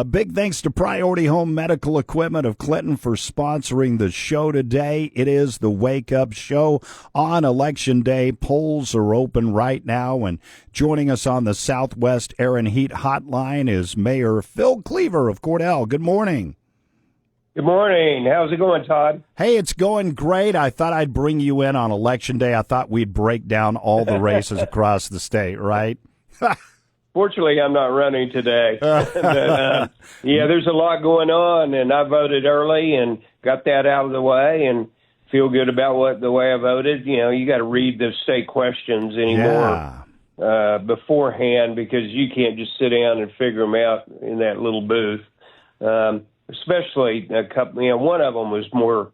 Big thanks to Priority Home Medical Equipment of Clinton for sponsoring the show today. It is the Wake Up Show on Election Day. Polls are open right now, and joining us on the Southwest Air and Heat Hotline is Mayor Phil Cleaver of Cordell. Good morning. Good morning. How's it going, Todd? Hey, it's going great. I thought I'd bring you in on Election Day. I thought we'd break down all the races across the state, right? Fortunately, I'm not running today. Yeah, there's a lot going on, and I voted early and got that out of the way and feel good about the way I voted. You know, you got to read the state questions anymore beforehand because you can't just sit down and figure them out in that little booth. Especially a couple, one of them was more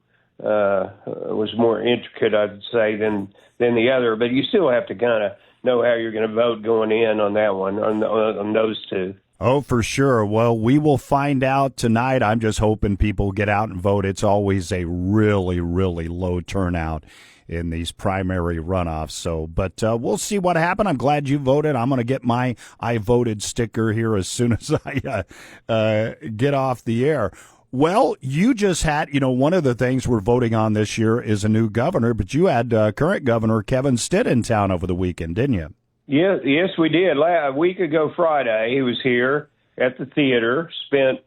intricate, I'd say, than the other. But you still have to kind of know how you're going to vote going in on that one, on those two. Oh, for sure. Well, we will find out tonight. I'm just hoping people get out and vote. It's always a really, really low turnout in these primary runoffs. But we'll see what happened. I'm glad you voted. I'm going to get my I voted sticker here as soon as I get off the air. Well, you just had, one of the things we're voting on this year is a new governor, but you had current Governor Kevin Stitt in town over the weekend, didn't you? Yes, we did. A week ago Friday, he was here at the theater, spent,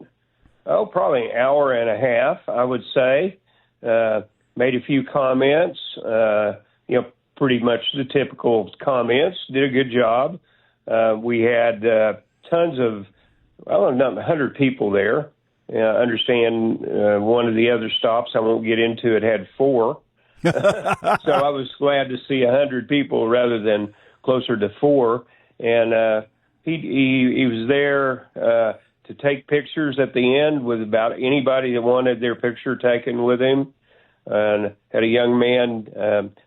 probably an hour and a half, I would say, made a few comments, pretty much the typical comments, did a good job. We had tons of, 100 people there. Understand one of the other stops, I won't get into it, had 4. So I was glad to see 100 people rather than closer to 4. And he was there to take pictures at the end with about anybody that wanted their picture taken with him. And had a young man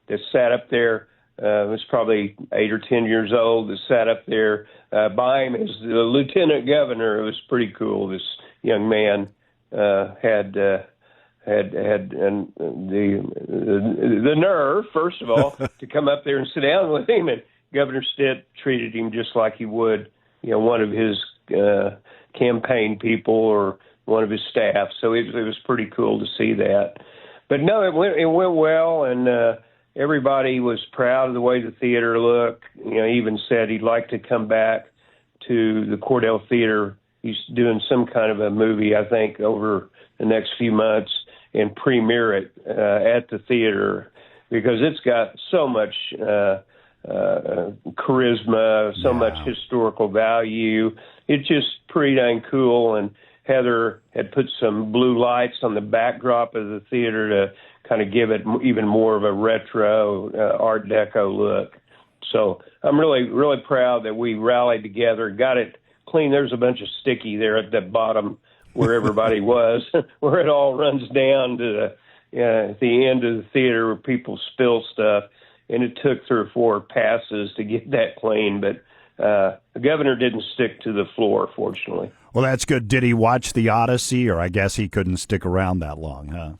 that sat up there, was probably 8 or 10 years old, that sat up there by him as the lieutenant governor. It was pretty cool. This young man had the nerve, first of all, to come up there and sit down with him, and Governor Stitt treated him just like he would, one of his campaign people or one of his staff. So it was pretty cool to see that. But no, it went well, and everybody was proud of the way the theater looked. He even said he'd like to come back to the Cordell Theater. He's doing some kind of a movie, I think, over the next few months and premiere it at the theater because it's got so much charisma, so much historical value. It's just pretty dang cool. And Heather had put some blue lights on the backdrop of the theater to kind of give it even more of a retro Art Deco look. So I'm really, really proud that we rallied together, got it clean. There's a bunch of sticky there at the bottom where everybody was, where it all runs down to the end of the theater where people spill stuff. And it took 3 or 4 passes to get that clean, but the governor didn't stick to the floor, fortunately. Well, that's good. Did he watch The Odyssey, or I guess he couldn't stick around that long, huh?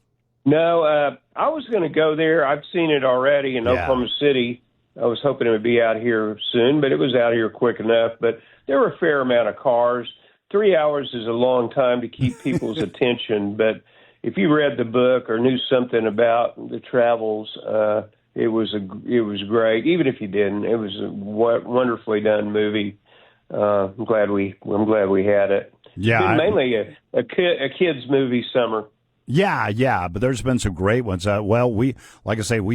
No, I was going to go there. I've seen it already in Oklahoma City. I was hoping it would be out here soon, but it was out here quick enough. But there were a fair amount of cars. 3 hours is a long time to keep people's attention, but if you read the book or knew something about the travels, it was great. Even if you didn't, it was a wonderfully done movie. I'm glad we had it. Yeah, it's been mainly a kids movie summer. Yeah, but there's been some great ones. We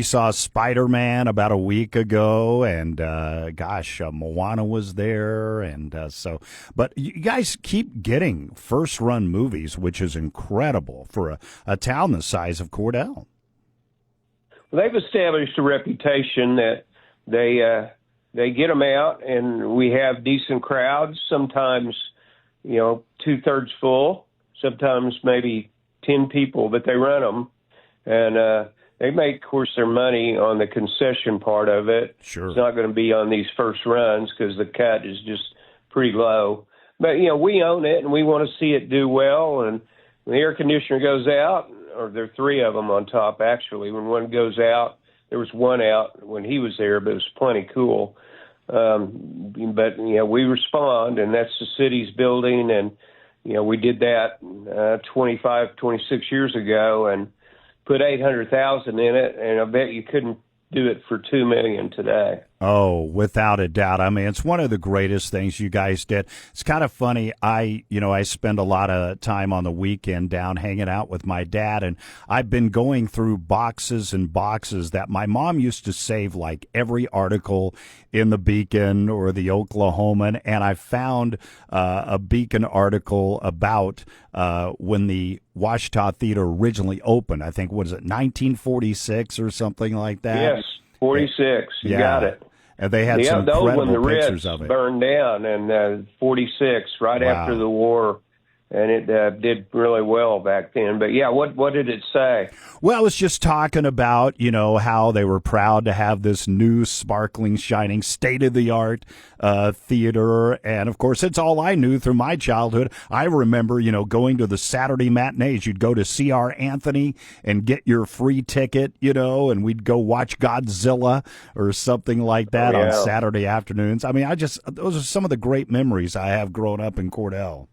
saw Spider-Man about a week ago, and Moana was there, and but you guys keep getting first-run movies, which is incredible for a town the size of Cordell. Well, they've established a reputation that they get them out, and we have decent crowds. Sometimes, 2/3 full. Sometimes maybe 10 people, but they run them, and they make, of course, their money on the concession part of it. Sure. It's not going to be on these first runs because the cut is just pretty low. But, we own it, and we want to see it do well. And when the air conditioner goes out, or there are 3 of them on top, actually. When one goes out, there was one out when he was there, but it was plenty cool. But we respond, and that's the city's building, and we did that 25, 26 years ago and put 800,000 in it, and I bet you couldn't do it for $2 million today. Oh, without a doubt. I mean, it's one of the greatest things you guys did. It's kind of funny. I spend a lot of time on the weekend down hanging out with my dad, and I've been going through boxes and boxes that my mom used to save, like every article in the Beacon or the Oklahoman, and I found a Beacon article about when the Ouachita Theater originally opened. I think, what is it, 1946 or something like that? Yes, 46. You got it. And they had some incredible pictures of it. Burned down in 46, right after the war. And it did really well back then. But, yeah, what did it say? Well, it was just talking about, how they were proud to have this new, sparkling, shining, state-of-the-art theater. And, of course, it's all I knew through my childhood. I remember, going to the Saturday matinees. You'd go to C.R. Anthony and get your free ticket, and we'd go watch Godzilla or something like that on Saturday afternoons. I mean, those are some of the great memories I have growing up in Cordell.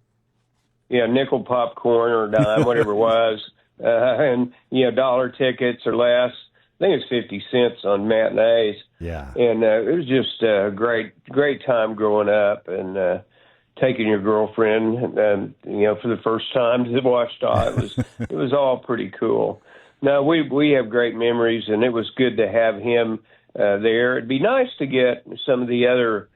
Yeah, nickel popcorn or dime, whatever it was, and dollar tickets or less. I think it's 50 cents on matinees. Yeah, and it was just a great time growing up and taking your girlfriend, for the first time to Ouachita. It was all pretty cool. No, we have great memories, and it was good to have him there. It'd be nice to get some of the other.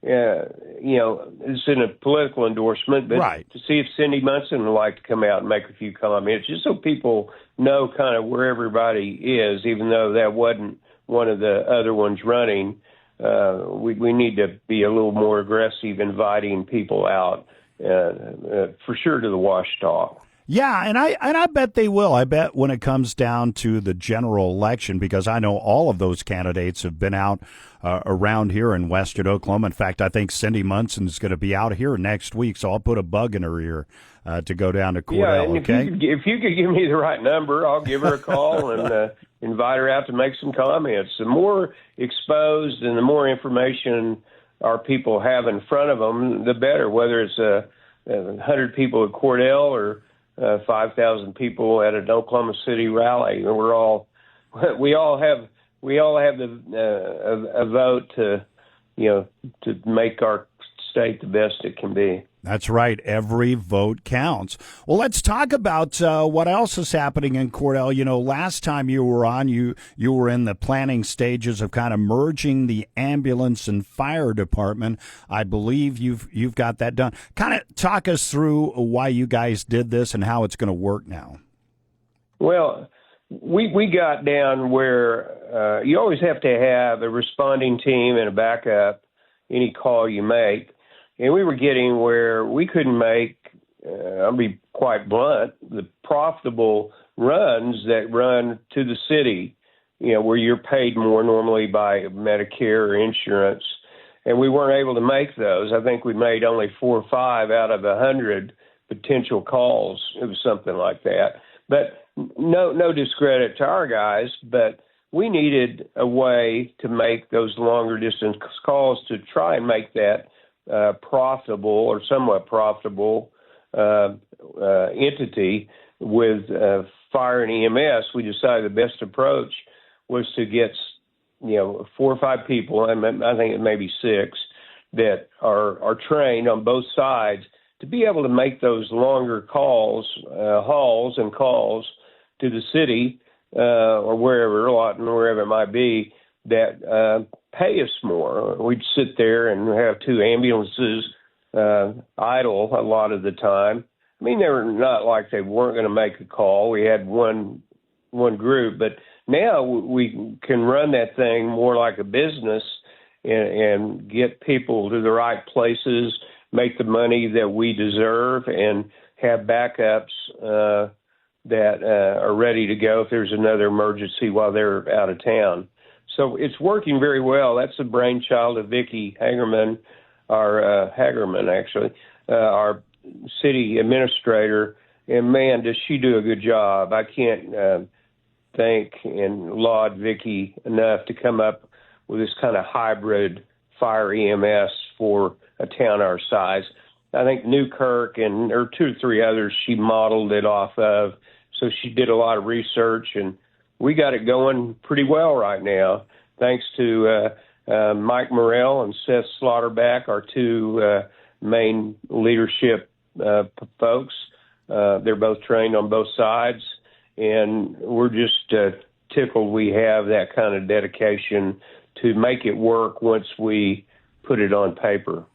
It's in a political endorsement, but to see if Cindy Munson would like to come out and make a few comments, just so people know kind of where everybody is, even though that wasn't one of the other ones running. We need to be a little more aggressive inviting people out, for sure, to the Ouachita. Yeah, and I bet they will. I bet when it comes down to the general election, because I know all of those candidates have been out around here in western Oklahoma. In fact, I think Cindy Munson's going to be out here next week, so I'll put a bug in her ear to go down to Cordell, okay? If you could give me the right number, I'll give her a call and invite her out to make some comments. The more exposed and the more information our people have in front of them, the better, whether it's 100 people at Cordell or 5,000 people at an Oklahoma City rally. We all have a vote to make our state the best it can be. That's right. Every vote counts. Well, let's talk about what else is happening in Cordell. Last time you were on, you were in the planning stages of kind of merging the ambulance and fire department. I believe you've got that done. Kind of talk us through why you guys did this and how it's going to work now. Well, we got down where you always have to have a responding team and a backup any call you make. And we were getting where we couldn't make, I'll be quite blunt, the profitable runs that run to the city, where you're paid more normally by Medicare or insurance. And we weren't able to make those. I think we made only 4 or 5 out of 100 potential calls. It was something like that. But no discredit to our guys, but we needed a way to make those longer distance calls to try and make that profitable or somewhat profitable entity with fire and EMS. We decided the best approach was to get 4 or 5 people, I think it may be 6, that are trained on both sides to be able to make those longer calls, hauls and calls to the city or wherever, Lawton, wherever it might be, that pay us more. We'd sit there and have 2 ambulances idle a lot of the time. I mean, they were not like they weren't going to make a call. We had one group, but now we can run that thing more like a business and get people to the right places, make the money that we deserve, and have backups that are ready to go if there's another emergency while they're out of town. So it's working very well. That's the brainchild of Vicki Hagerman, our city administrator. And man, does she do a good job. I can't thank and laud Vicki enough to come up with this kind of hybrid fire EMS for a town our size. I think Newkirk and or two or three others she modeled it off of. So she did a lot of research, and we got it going pretty well right now, thanks to Mike Morrell and Seth Slaughterback, our two main leadership folks. They're both trained on both sides, and we're just tickled we have that kind of dedication to make it work once we put it on paper.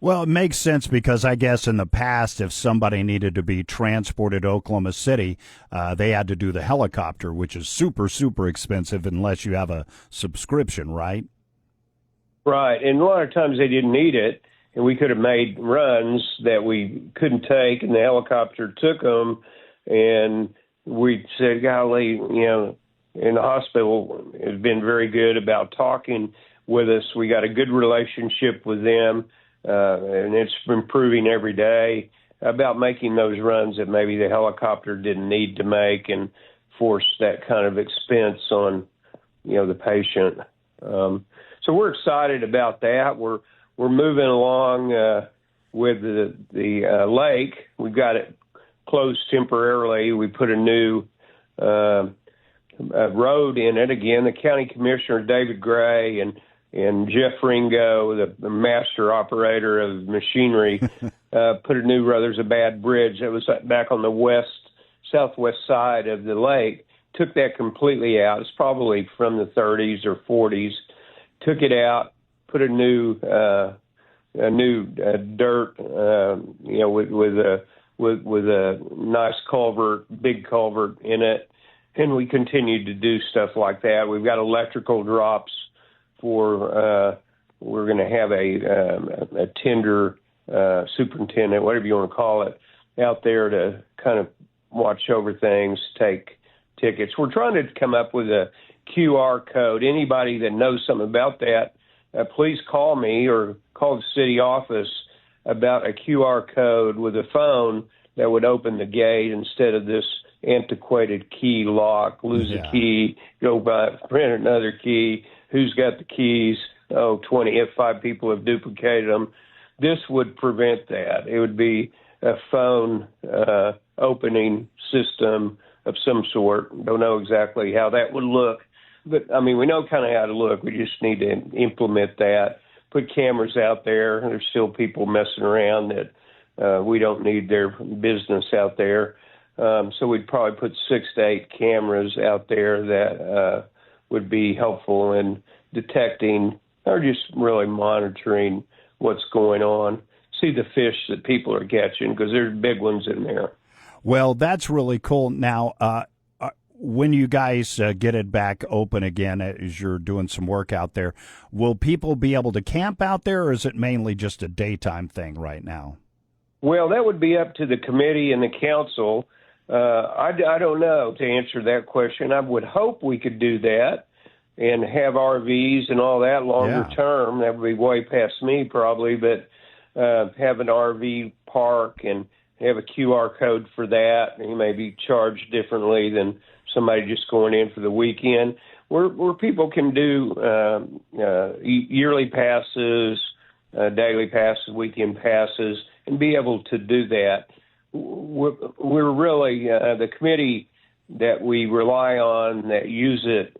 Well, it makes sense because I guess in the past, if somebody needed to be transported to Oklahoma City, they had to do the helicopter, which is super, super expensive unless you have a subscription, right? Right, and a lot of times they didn't need it, and we could have made runs that we couldn't take, and the helicopter took them, and we said, golly, you know, in the hospital has been very good about talking with us. We got a good relationship with them, and it's improving every day about making those runs that maybe the helicopter didn't need to make and force that kind of expense on, you know, the patient. So we're excited about that. We're moving along with the lake. We've got it closed temporarily. We put a new road in it. Again, the county commissioner, David Gray, and Jeff Ringo, the master operator of machinery, put a new road. There's a bad bridge that was back on the southwest side of the lake. Took that completely out. It's probably from the 30s or 40s. Took it out, put a new dirt, you know, with a nice culvert, big culvert in it, and we continued to do stuff like that. We've got electrical drops for. We're going to have a tender superintendent, whatever you want to call it, out there to kind of watch over things, take tickets. We're trying to come up with a QR code. Anybody that knows something about that, please call me or call the city office about a QR code with a phone that would open the gate instead of this antiquated key lock, lose a key, go by, print another key, who's got the keys, 20, if 5 people have duplicated them. This would prevent that. It would be a phone opening system of some sort. Don't know exactly how that would look. But, I mean, we know kind of how to look. We just need to implement that, put cameras out there. There's still people messing around that we don't need their business out there. So we'd probably put 6 to 8 cameras out there that would be helpful in detecting or just really monitoring what's going on. See the fish that people are catching because there's big ones in there. Well, that's really cool. Now, when you guys get it back open again, as you're doing some work out there, will people be able to camp out there, or is it mainly just a daytime thing right now? Well, that would be up to the committee and the council. I don't know to answer that question. I would hope we could do that and have RVs and all that longer term. That would be way past me probably, but have an RV park and have a QR code for that. And you may be charged differently than somebody just going in for the weekend, where people can do yearly passes, daily passes, weekend passes, and be able to do that. We're really, the committee that we rely on that use it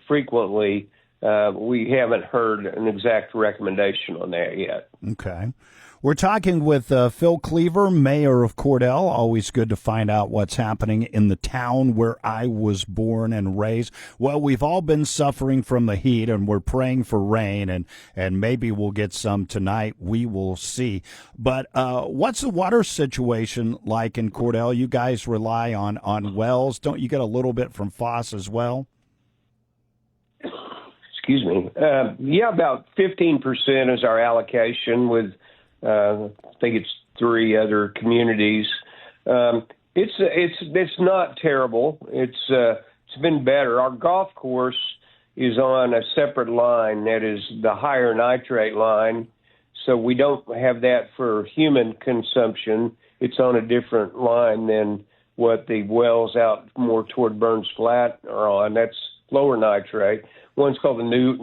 frequently, we haven't heard an exact recommendation on that yet. Okay. We're talking with Phil Cleaver, mayor of Cordell. Always good to find out what's happening in the town where I was born and raised. Well, we've all been suffering from the heat, and we're praying for rain, and maybe we'll get some tonight. We will see. But what's the water situation like in Cordell? You guys rely on wells. Don't you get a little bit from Foss as well? Excuse me. Yeah, about 15% is our allocation with I think it's 3 other communities. It's not terrible. It's been better. Our golf course is on a separate line that is the higher nitrate line, so we don't have that for human consumption. It's on a different line than what the wells out more toward Burns Flat are on. That's lower nitrate. One's called the new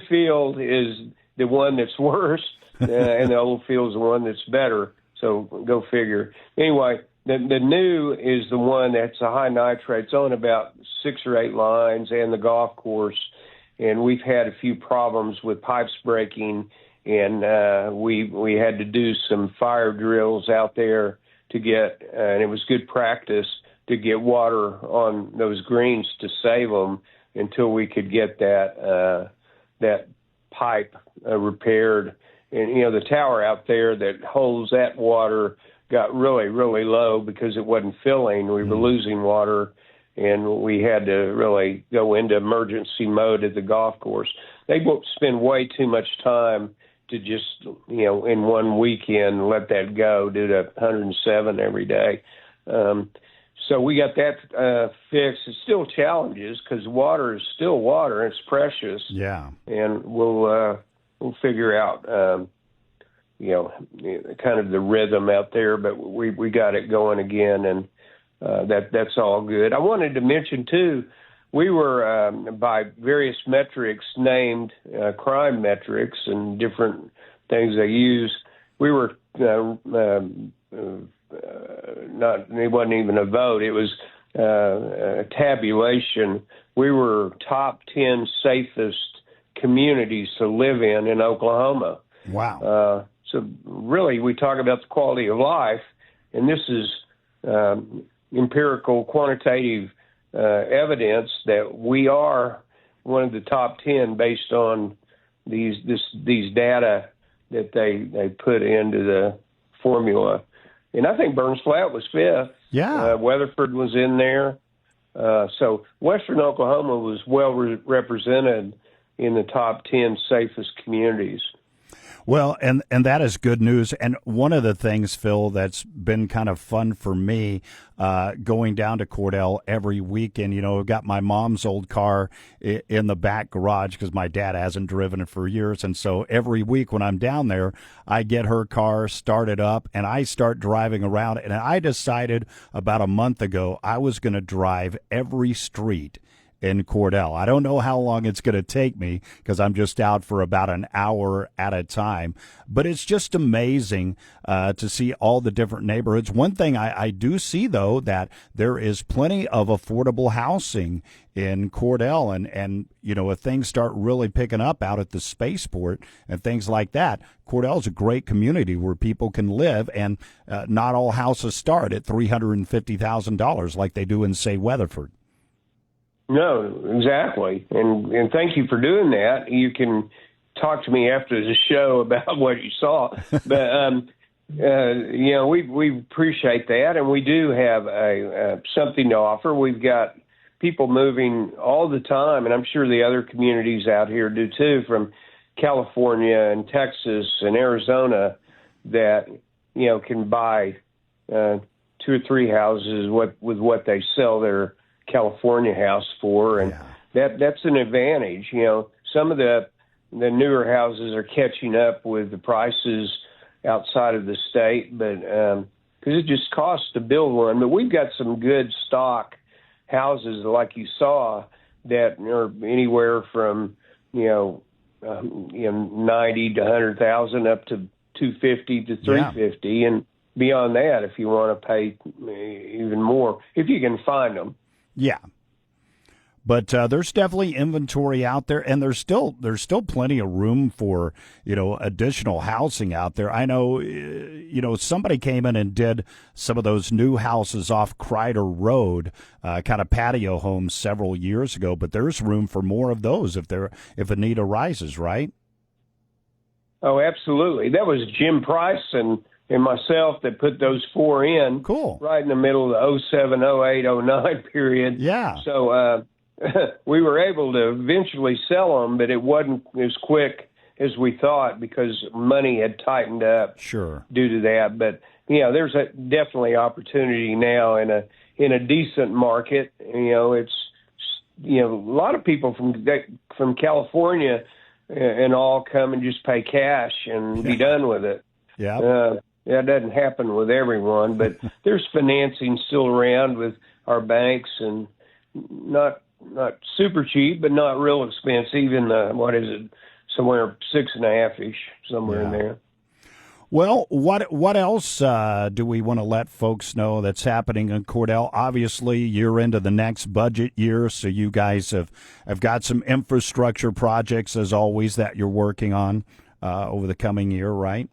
field is the one that's worse. and the Oldfield's the one that's better. So go figure. Anyway, the new is the one that's a high nitrate. It's on about 6 or 8 lines and the golf course. And we've had a few problems with pipes breaking, and we had to do some fire drills out there to get, and it was good practice to get water on those greens to save them until we could get that pipe repaired. And, the tower out there that holds that water got really, really low because it wasn't filling. We were losing water, and we had to really go into emergency mode at the golf course. They won't spend way too much time to just, in one weekend let that go due to 107 every day. So we got that fixed. It's still challenges because water is still water. It's precious. Yeah. And we'll figure out, kind of the rhythm out there, but we got it going again, and that's all good. I wanted to mention, too, we were, by various metrics, named crime metrics and different things they use. We were it wasn't even a vote. It was a tabulation. We were top 10 safest communities to live in Oklahoma. Wow. So really, we talk about the quality of life, and this is empirical, quantitative evidence that we are one of the top 10 based on these data that they put into the formula. And I think Burns Flat was 5th. Yeah. Weatherford was in there. So Western Oklahoma was well represented in the top 10 safest communities. Well, and that is good news. And one of the things, Phil, that's been kind of fun for me, going down to Cordell every weekend, I've got my mom's old car in the back garage because my dad hasn't driven it for years. And so every week when I'm down there, I get her car started up and I start driving around. And I decided about a month ago I was going to drive every street in Cordell. I don't know how long it's going to take me because I'm just out for about an hour at a time. But it's just amazing to see all the different neighborhoods. One thing I do see, though, that there is plenty of affordable housing in Cordell. And if things start really picking up out at the spaceport and things like that, Cordell is a great community where people can live, and not all houses start at $350,000 like they do in, say, Weatherford. No, exactly. And thank you for doing that. You can talk to me after the show about what you saw. But, we appreciate that. And we do have something to offer. We've got people moving all the time, and I'm sure the other communities out here do too, from California and Texas and Arizona that, can buy 2 or 3 houses with what they sell their California house for, and that's an advantage. Some of the newer houses are catching up with the prices outside of the state, but because it just costs to build one. But we've got some good stock houses, like you saw, that are anywhere from 90 to 100,000 up to 250 to 350, and beyond that, if you want to pay even more, if you can find them. Yeah, but there's definitely inventory out there, and there's still plenty of room for additional housing out there. I know somebody came in and did some of those new houses off Kreider Road, kind of patio homes several years ago. But there's room for more of those if a need arises, right? Oh, absolutely. That was Jim Price and myself that put those 4 in. Cool. Right in the middle of the 07, 08, 09 period. Yeah. So we were able to eventually sell them, but it wasn't as quick as we thought because money had tightened up. Sure. Due to that. But, there's definitely opportunity now in a decent market. It's, a lot of people from California and all come and just pay cash and be done with it. Yeah. That doesn't happen with everyone, but there's financing still around with our banks, and not super cheap, but not real expensive. Even somewhere 6.5-ish, somewhere in there. Well, what else do we want to let folks know that's happening in Cordell? Obviously, you're into the next budget year, so you guys have got some infrastructure projects, as always, that you're working on over the coming year, right?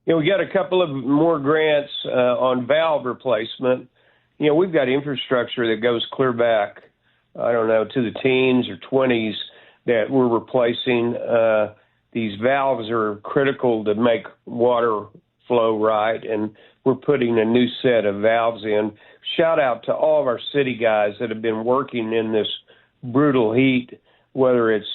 You know, we got a couple of more grants on valve replacement. You know, we've got infrastructure that goes clear back, I don't know, to the teens or 20s that we're replacing. These valves are critical to make water flow right, and we're putting a new set of valves in. Shout out to all of our city guys that have been working in this brutal heat, whether it's,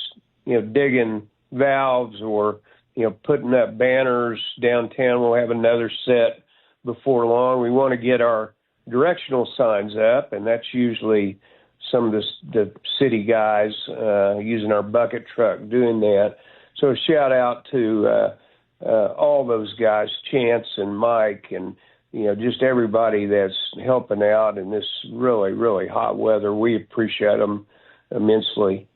you know, digging valves or, you know, putting up banners downtown. We'll have another set before long. We want to get our directional signs up, and that's usually some of the city guys using our bucket truck doing that. So shout out to all those guys, Chance and Mike, and, you know, just everybody that's helping out in this really, really hot weather. We appreciate them immensely.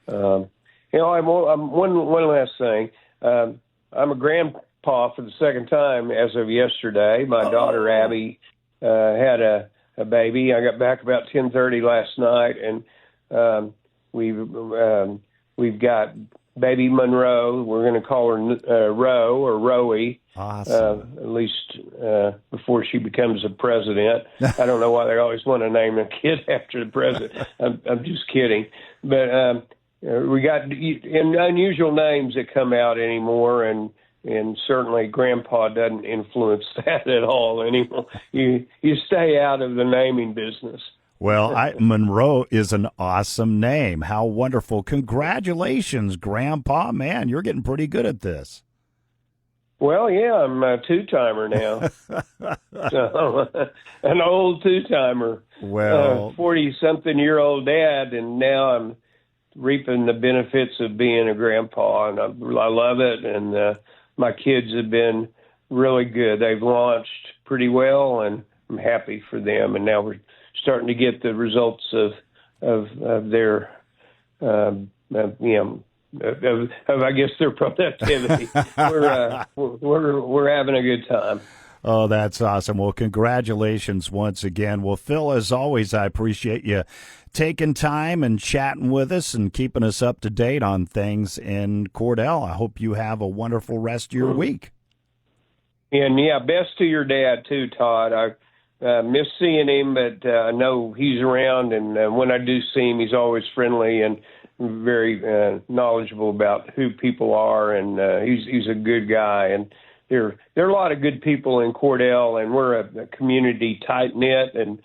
You know, I'm one last thing. I'm a grandpa for the second time as of yesterday. My daughter Abby had a baby. I got back about 10:30 last night, and we've got baby Monroe. We're going to call her Ro or Roey. Awesome. At least before she becomes a president. I don't know why they always want to name a kid after the president. I'm just kidding. But we got unusual names that come out anymore, and certainly Grandpa doesn't influence that at all anymore. You stay out of the naming business. Well, Monroe is an awesome name. How wonderful. Congratulations, Grandpa. Man, you're getting pretty good at this. Well, yeah, I'm a two-timer now. So, an old two-timer. Well, 40-something-year-old dad, and now I'm reaping the benefits of being a grandpa, and I love it, and my kids have been really good. They've launched pretty well, and I'm happy for them, and now we're starting to get the results of their, I guess their productivity. We're having a good time. Oh, that's awesome. Well, congratulations once again. Well, Phil, as always, I appreciate you taking time and chatting with us and keeping us up to date on things in Cordell. I hope you have a wonderful rest of your week. And yeah, best to your dad too, Todd. I miss seeing him, but I know he's around, and when I do see him, he's always friendly and very knowledgeable about who people are, and he's a good guy. And there are a lot of good people in Cordell, and we're a community tight knit, and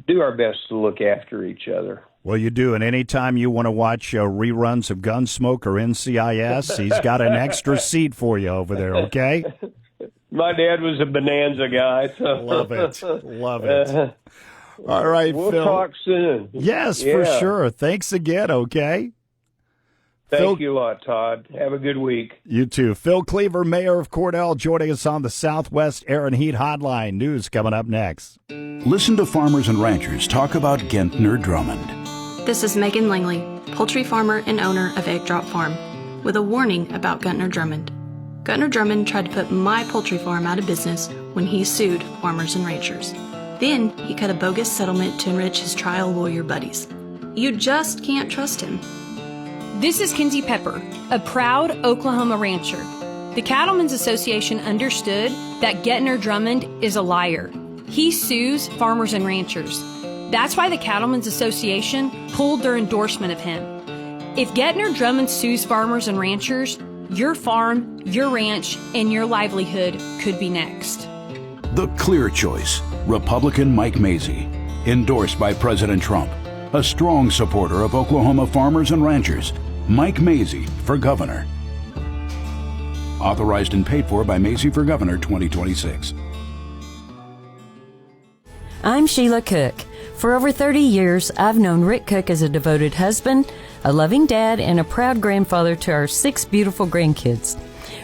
do our best to look after each other. Well, you do, and anytime you want to watch reruns of Gunsmoke or NCIS, he's got an extra seat for you over there, okay? My dad was a Bonanza guy. So. Love it. Love it. All right, we'll Phil. We'll talk soon. Yes, for sure. Thanks again, okay? Thank you a lot, Todd. Have a good week. You too. Phil Cleaver, Mayor of Cordell, joining us on the Southwest Air and Heat Hotline. News coming up next. Listen to farmers and ranchers talk about Gentner Drummond. This is Megan Langley, poultry farmer and owner of Egg Drop Farm, with a warning about Gentner Drummond. Gentner Drummond tried to put my poultry farm out of business when he sued farmers and ranchers. Then he cut a bogus settlement to enrich his trial lawyer buddies. You just can't trust him. This is Kenzie Pepper, a proud Oklahoma rancher. The Cattlemen's Association understood that Gentner Drummond is a liar. He sues farmers and ranchers. That's why the Cattlemen's Association pulled their endorsement of him. If Gentner Drummond sues farmers and ranchers, your farm, your ranch, and your livelihood could be next. The clear choice, Republican Mike Mazie, endorsed by President Trump, a strong supporter of Oklahoma farmers and ranchers. Mike Mazie for governor. Authorized and paid for by Mazie for Governor 2026. I'm Sheila Cook. For over 30 years, I've known Rick Cook as a devoted husband, a loving dad, and a proud grandfather to our 6 beautiful grandkids.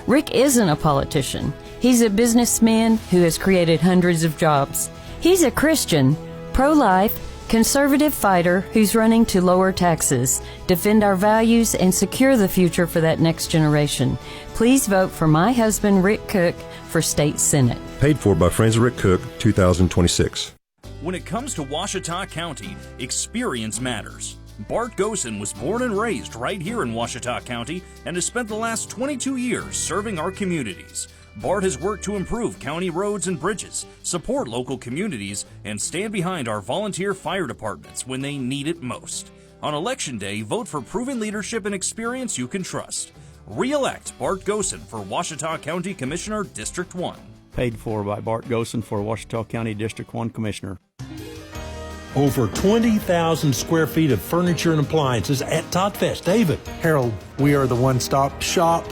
Rick isn't a politician. He's a businessman who has created hundreds of jobs. He's a Christian, pro-life, Conservative fighter who's running to lower taxes, defend our values, and secure the future for that next generation. Please vote for my husband, Rick Cook, for State Senate. Paid for by Friends of Rick Cook, 2026. When it comes to Washita County, experience matters. Bart Gosen was born and raised right here in Washita County and has spent the last 22 years serving our communities. Bart has worked to improve county roads and bridges, support local communities, and stand behind our volunteer fire departments when they need it most. On Election Day, vote for proven leadership and experience you can trust. Re-elect Bart Gosen for Washita County Commissioner, District 1. Paid for by Bart Gosen for Washita County District 1 Commissioner. Over 20,000 square feet of furniture and appliances at Todd Fest. David. Harold, we are the one-stop shop.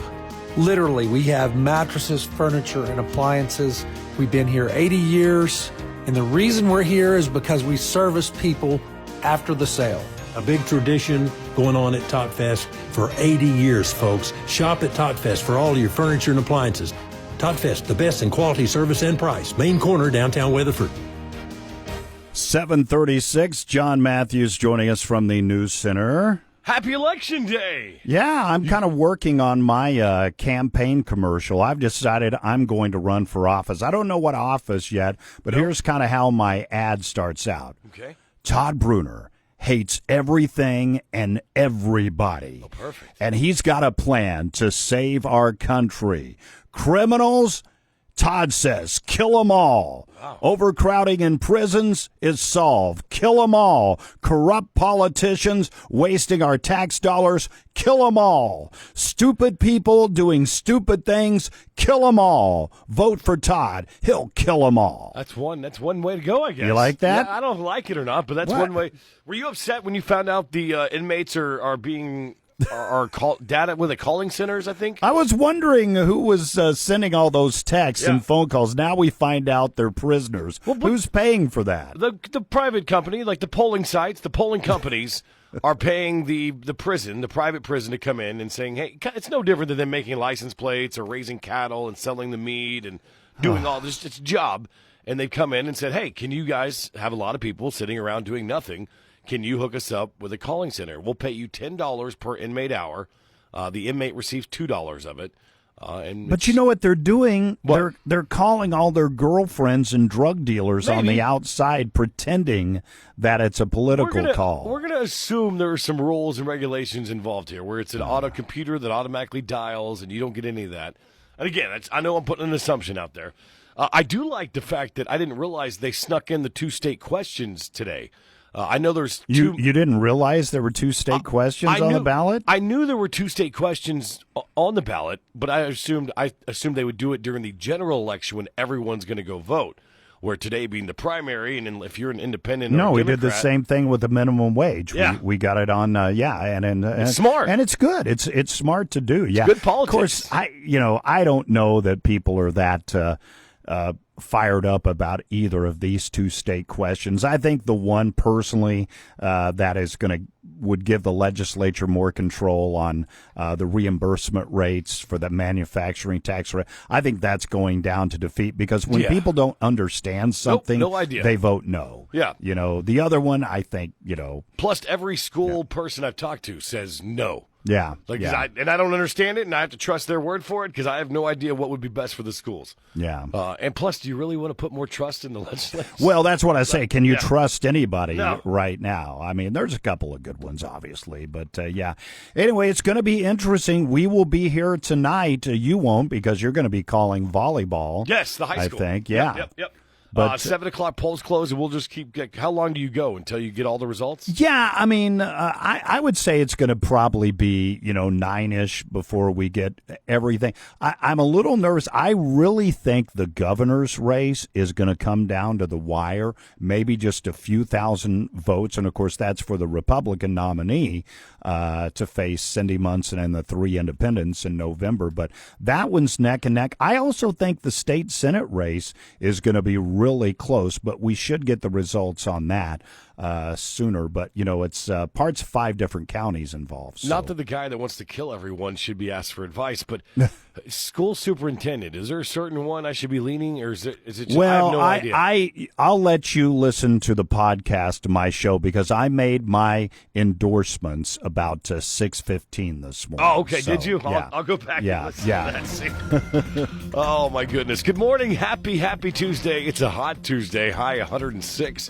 Literally, we have mattresses, furniture, and appliances. We've been here 80 years, and the reason we're here is because we service people after the sale. A big tradition going on at Todd Fest for 80 years, folks. Shop at Todd Fest for all your furniture and appliances. Todd Fest, the best in quality, service, and price. Main corner, downtown Weatherford. 7:36. John Matthews joining us from the News Center. Happy Election Day! Yeah, I'm kind of working on my campaign commercial. I've decided I'm going to run for office. I don't know what office yet, but here's kind of how my ad starts out. Okay. Todd Bruner hates everything and everybody. Oh, perfect. And he's got a plan to save our country. Criminals, Todd says, kill them all. Wow. Overcrowding in prisons is solved. Kill them all. Corrupt politicians wasting our tax dollars. Kill them all. Stupid people doing stupid things. Kill them all. Vote for Todd. He'll kill them all. That's one way to go, I guess. You like that? Yeah, I don't like it or not, but that's What? one way. Were you upset when you found out the inmates are being data with the calling centers, I think? I was wondering who was sending all those texts Yeah. and phone calls. Now we find out they're prisoners. Well, but- Who's paying for that? The private company, like the polling sites, the polling companies are paying the prison, the private prison, to come in and saying, hey, it's no different than them making license plates or raising cattle and selling the meat and doing all this. It's a job. And they've come in and said, hey, can you guys have a lot of people sitting around doing nothing? Can you hook us up with a calling center? We'll pay you $10 per inmate hour. The inmate receives $2 of it. But you know what they're doing? What? They're calling all their girlfriends and drug dealers on the outside, pretending that it's a political call. We're gonna assume there are some rules and regulations involved here, where it's an auto computer that automatically dials, and you don't get any of that. And again, I know I'm putting an assumption out there. I do like the fact that I didn't realize they snuck in the 2 state questions today. I know there's two. You didn't realize there were 2 state questions on the ballot? I knew there were 2 state questions on the ballot, but I assumed they would do it during the general election when everyone's going to go vote. Where today being the primary, and then if you're an independent, No, or a we did the Democrat- same thing with the minimum wage. Yeah. We got it on. And It's smart. and it's good. It's smart to do. Yeah, good politics. Of course, I don't know that people are that fired up about either of these 2 state questions. I think the one personally that is would give the legislature more control on the reimbursement rates for the manufacturing tax rate. I think that's going down to defeat, because when people don't understand something, no idea. they vote no. Yeah. The other one, I think, Plus, every school person I've talked to says no. yeah. I don't understand it, and I have to trust their word for it because I have no idea what would be best for the schools. Yeah. And plus, do you really want to put more trust in the legislature? Well, that's what I say. Can you Yeah. trust anybody No. right now? I mean, there's a couple of good ones, obviously, but yeah. Anyway, it's going to be interesting. We will be here tonight. You won't, because you're going to be calling volleyball. Yes, the high school. I think, yeah. Yep. But 7 o'clock polls close, and we'll just keep. How long do you go until you get all the results? Yeah, I mean, I would say it's going to probably be 9-ish before we get everything. I'm a little nervous. I really think the governor's race is going to come down to the wire, maybe just a few thousand votes, and of course that's for the Republican nominee to face Cindy Munson and the 3 independents in November. But that one's neck and neck. I also think the state Senate race is going to be really close, but we should get the results on that sooner. But, it's parts of 5 different counties involved. So. Not that the guy that wants to kill everyone should be asked for advice, but school superintendent, is there a certain one I should be leaning, or is it just, well, I have no idea. I'll let you listen to the podcast, my show, because I made my endorsements about 6:15 this morning. Oh, okay. So, Did you? yeah. I'll go back and listen to that. Oh, my goodness. Good morning. Happy Tuesday. It's a hot Tuesday. High 106.